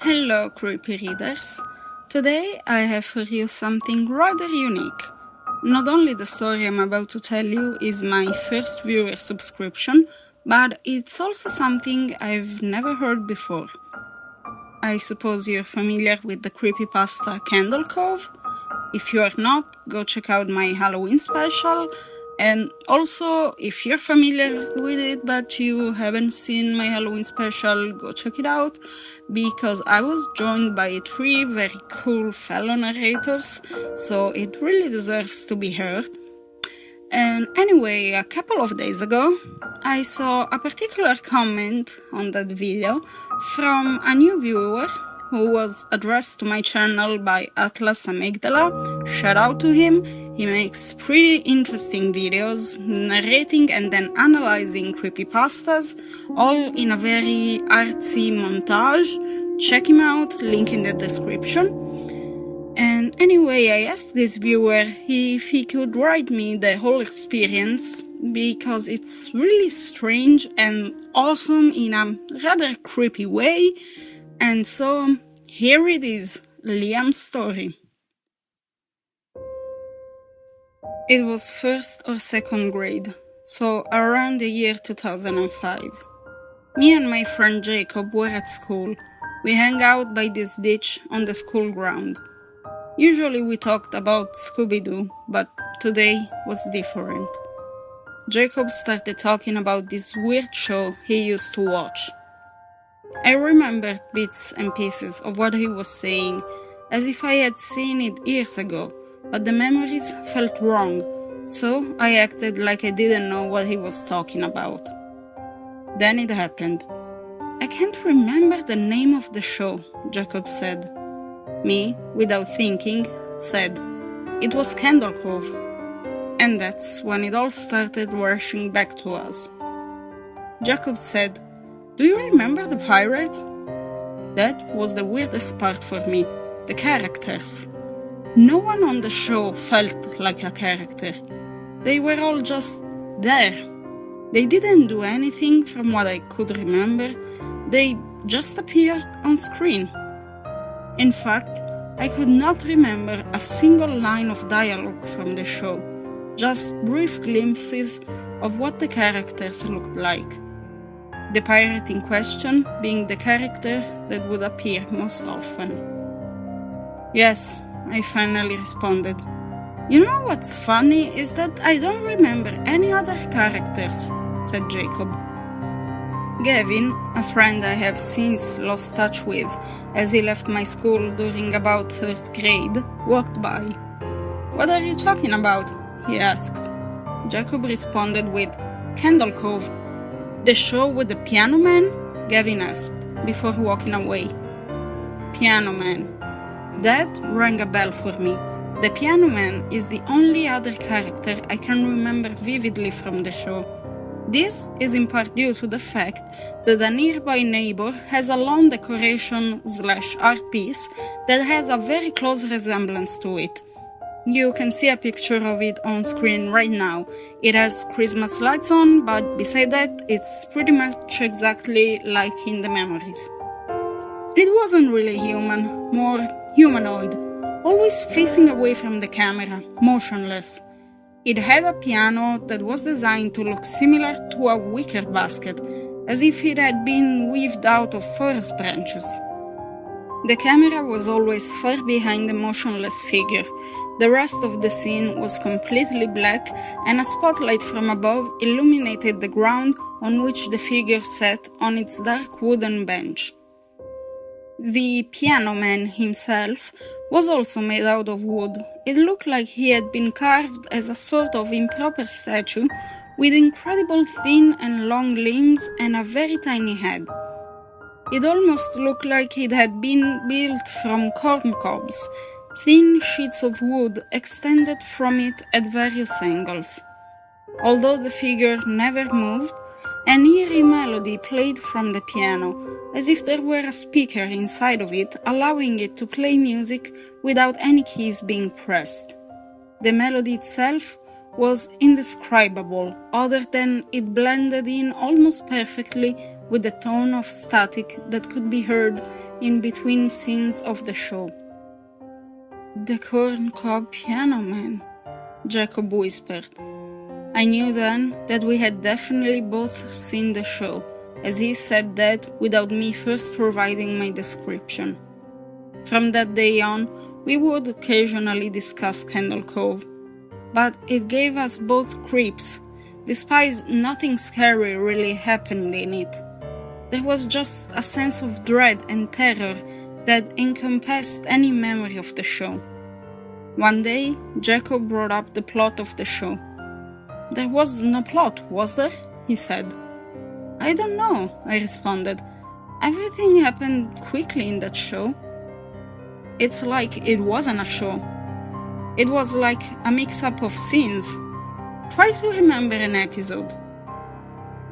Hello, creepy readers! Today I have for you something rather unique. Not only the story I'm about to tell you is my first viewer subscription, but it's also something I've never heard before. I suppose you're familiar with the creepypasta Candle Cove? If you are not, go check out my Halloween special. And also, if you're familiar with it but you haven't seen my Halloween special, go check it out, because I was joined by 3 very cool fellow narrators, so it really deserves to be heard. And anyway, a couple of days ago, I saw a particular comment on that video from a new viewer who was addressed to my channel by Atlas Amygdala. Shout out to him. He makes pretty interesting videos, narrating and then analyzing creepypastas, all in a very artsy montage. Check him out, link in the description. And anyway, I asked this viewer if he could write me the whole experience, because it's really strange and awesome in a rather creepy way. And so, here it is, Liam's story. It was first or second grade, so around the year 2005. Me and my friend Jacob were at school. We hung out by this ditch on the school ground. Usually we talked about Scooby-Doo, but today was different. Jacob started talking about this weird show he used to watch. I remembered bits and pieces of what he was saying, as if I had seen it years ago, but the memories felt wrong, so I acted like I didn't know what he was talking about. Then it happened. I can't remember the name of the show, Jacob said. Me, without thinking, said, it was Candle Cove. And that's when it all started rushing back to us. Jacob said, do you remember the pirate? That was the weirdest part for me, the characters. No one on the show felt like a character. They were all just there. They didn't do anything from what I could remember. They just appeared on screen. In fact, I could not remember a single line of dialogue from the show, just brief glimpses of what the characters looked like. The pirate in question being the character that would appear most often. Yes, I finally responded. You know what's funny is that I don't remember any other characters, said Jacob. Gavin, a friend I have since lost touch with, as he left my school during about 3rd grade, walked by. What are you talking about? He asked. Jacob responded with, Candle Cove. The show with the piano man? Gavin asked, before walking away. Piano man. That rang a bell for me. The piano man is the only other character I can remember vividly from the show. This is in part due to the fact that a nearby neighbor has a lawn decoration/art piece that has a very close resemblance to it. You can see a picture of it on screen right now. It has Christmas lights on, but beside that, it's pretty much exactly like in the memories. It wasn't really human, more humanoid, always facing away from the camera, motionless. It had a piano that was designed to look similar to a wicker basket, as if it had been weaved out of forest branches. The camera was always far behind the motionless figure. The rest of the scene was completely black, and a spotlight from above illuminated the ground on which the figure sat on its dark wooden bench. The piano man himself was also made out of wood. It looked like he had been carved as a sort of improper statue with incredible thin and long limbs and a very tiny head. It almost looked like it had been built from corn cobs, thin sheets of wood extended from it at various angles. Although the figure never moved, an eerie melody played from the piano, as if there were a speaker inside of it, allowing it to play music without any keys being pressed. The melody itself was indescribable, other than it blended in almost perfectly with the tone of static that could be heard in between scenes of the show. "The Corn Cob Piano Man," Jacob whispered. I knew then that we had definitely both seen the show, as he said that without me first providing my description. From that day on, we would occasionally discuss Candle Cove, but it gave us both creeps, despite nothing scary really happened in it. There was just a sense of dread and terror that encompassed any memory of the show. One day, Jacob brought up the plot of the show. "There was no plot, was there?" he said. "I don't know," I responded. "Everything happened quickly in that show." "It's like it wasn't a show. It was like a mix-up of scenes. Try to remember an episode."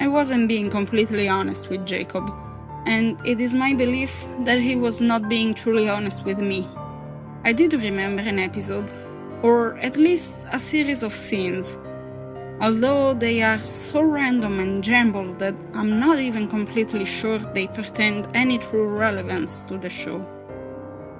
I wasn't being completely honest with Jacob, and it is my belief that he was not being truly honest with me. I did remember an episode, or at least a series of scenes, although they are so random and jumbled that I'm not even completely sure they pertained any true relevance to the show.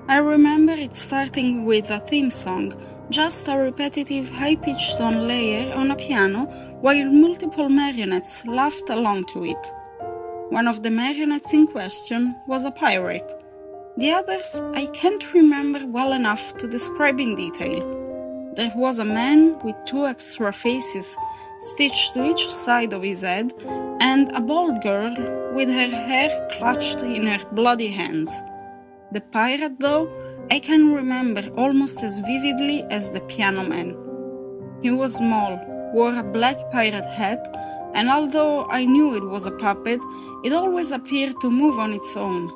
I remember it starting with a theme song, just a repetitive high-pitched tone layer on a piano while multiple marionettes laughed along to it. One of the marionettes in question was a pirate. The others I can't remember well enough to describe in detail. There was a man with 2 extra faces stitched to each side of his head, and a bald girl with her hair clutched in her bloody hands. The pirate, though, I can remember almost as vividly as the piano man. He was small, wore a black pirate hat, and although I knew it was a puppet, it always appeared to move on its own.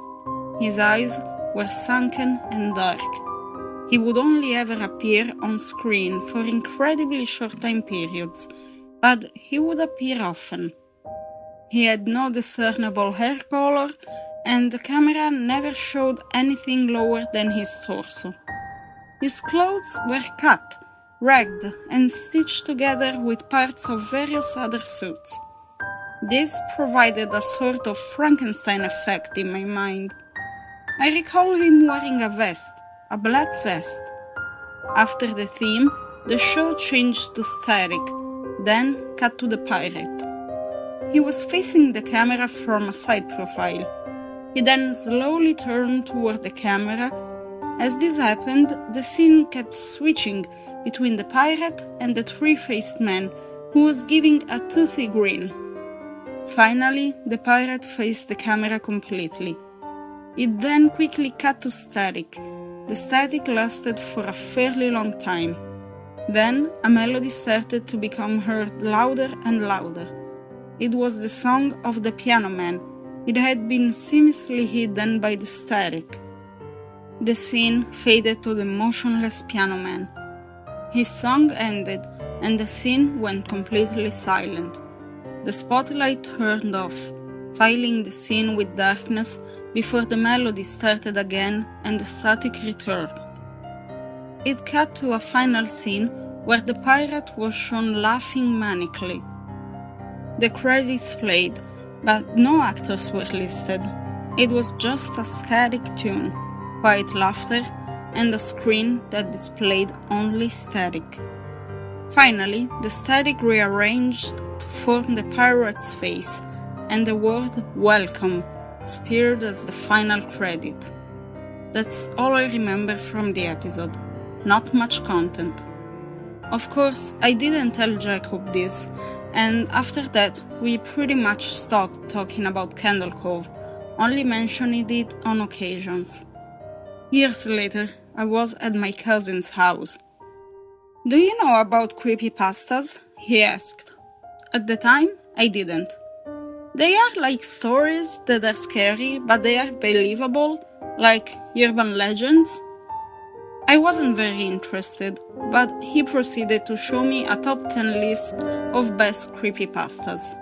His eyes were sunken and dark. He would only ever appear on screen for incredibly short time periods, but he would appear often. He had no discernible hair color, and the camera never showed anything lower than his torso. His clothes were cut, ragged, and stitched together with parts of various other suits. This provided a sort of Frankenstein effect in my mind. I recall him wearing a vest, a black vest. After the theme, the show changed to static, then cut to the pirate. He was facing the camera from a side profile. He then slowly turned toward the camera. As this happened, the scene kept switching between the pirate and the 3-faced man, who was giving a toothy grin. Finally, the pirate faced the camera completely. It then quickly cut to static. The static lasted for a fairly long time. Then a melody started to become heard louder and louder. It was the song of the piano man. It had been seamlessly hidden by the static. The scene faded to the motionless piano man. His song ended, and the scene went completely silent. The spotlight turned off, filling the scene with darkness before the melody started again and the static returned. It cut to a final scene where the pirate was shown laughing manically. The credits played, but no actors were listed. It was just a static tune, quiet laughter, and a screen that displayed only static. Finally, the static rearranged to form the pirate's face, and the word "Welcome" appeared as the final credit. That's all I remember from the episode. Not much content. Of course, I didn't tell Jacob this, and after that, we pretty much stopped talking about Candle Cove, only mentioning it on occasions. Years later, I was at my cousin's house. "Do you know about creepypastas?" he asked. At the time, I didn't. They are like stories that are scary, but they are believable, like urban legends. I wasn't very interested, but he proceeded to show me a top 10 list of best creepypastas.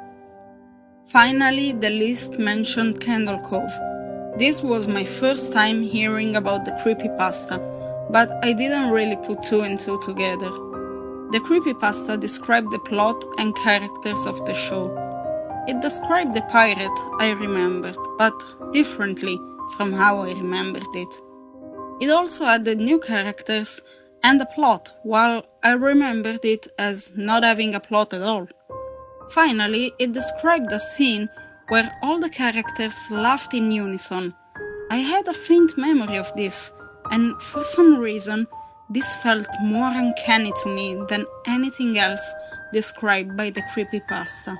Finally, the list mentioned Candle Cove. This was my first time hearing about the creepypasta, but I didn't really put 2 and 2 together. The creepypasta described the plot and characters of the show. It described the pirate, I remembered, but differently, from how I remembered it. It also added new characters and a plot, while I remembered it as not having a plot at all. Finally, it described a scene where all the characters laughed in unison. I had a faint memory of this, and for some reason, this felt more uncanny to me than anything else described by the creepypasta.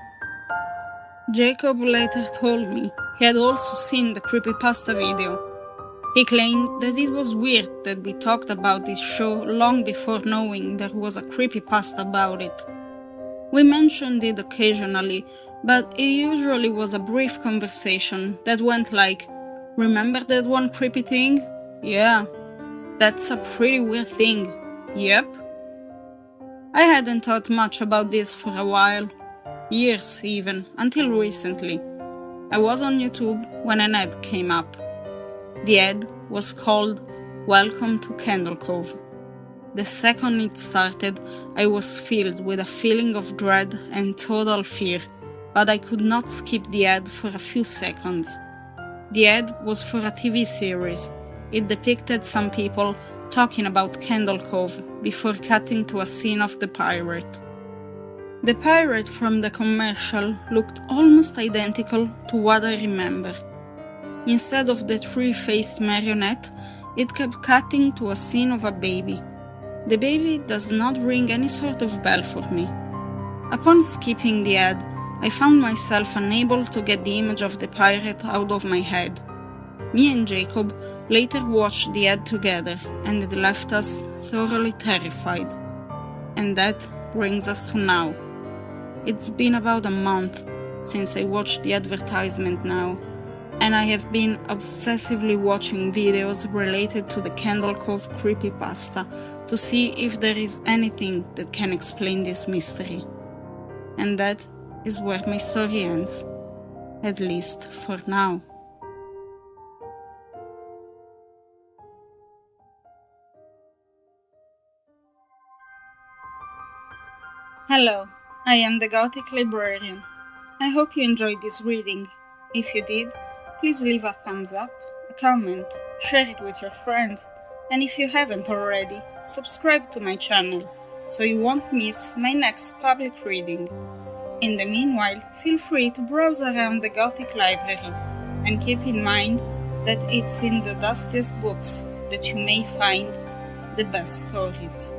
Jacob later told me he had also seen the creepypasta video. He claimed that it was weird that we talked about this show long before knowing there was a creepypasta about it. We mentioned it occasionally, but it usually was a brief conversation that went like, "Remember that one creepy thing? Yeah, that's a pretty weird thing. Yep." I hadn't thought much about this for a while, years even, until recently. I was on YouTube when an ad came up. The ad was called "Welcome to Candle Cove." The second it started, I was filled with a feeling of dread and total fear, but I could not skip the ad for a few seconds. The ad was for a TV series. It depicted some people talking about Candle Cove before cutting to a scene of the pirate. The pirate from the commercial looked almost identical to what I remember. Instead of the three-faced marionette, it kept cutting to a scene of a baby. The baby does not ring any sort of bell for me. Upon skipping the ad, I found myself unable to get the image of the pirate out of my head. Me and Jacob later watched the ad together, and it left us thoroughly terrified. And that brings us to now. It's been about a month since I watched the advertisement now, and I have been obsessively watching videos related to the Candle Cove creepypasta to see if there is anything that can explain this mystery. And that is where my story ends, at least for now. Hello, I am the Gothic Librarian. I hope you enjoyed this reading. If you did, please leave a thumbs up, a comment, share it with your friends, and if you haven't already, subscribe to my channel so you won't miss my next public reading. In the meanwhile, feel free to browse around the Gothic Library, and keep in mind that it's in the dustiest books that you may find the best stories.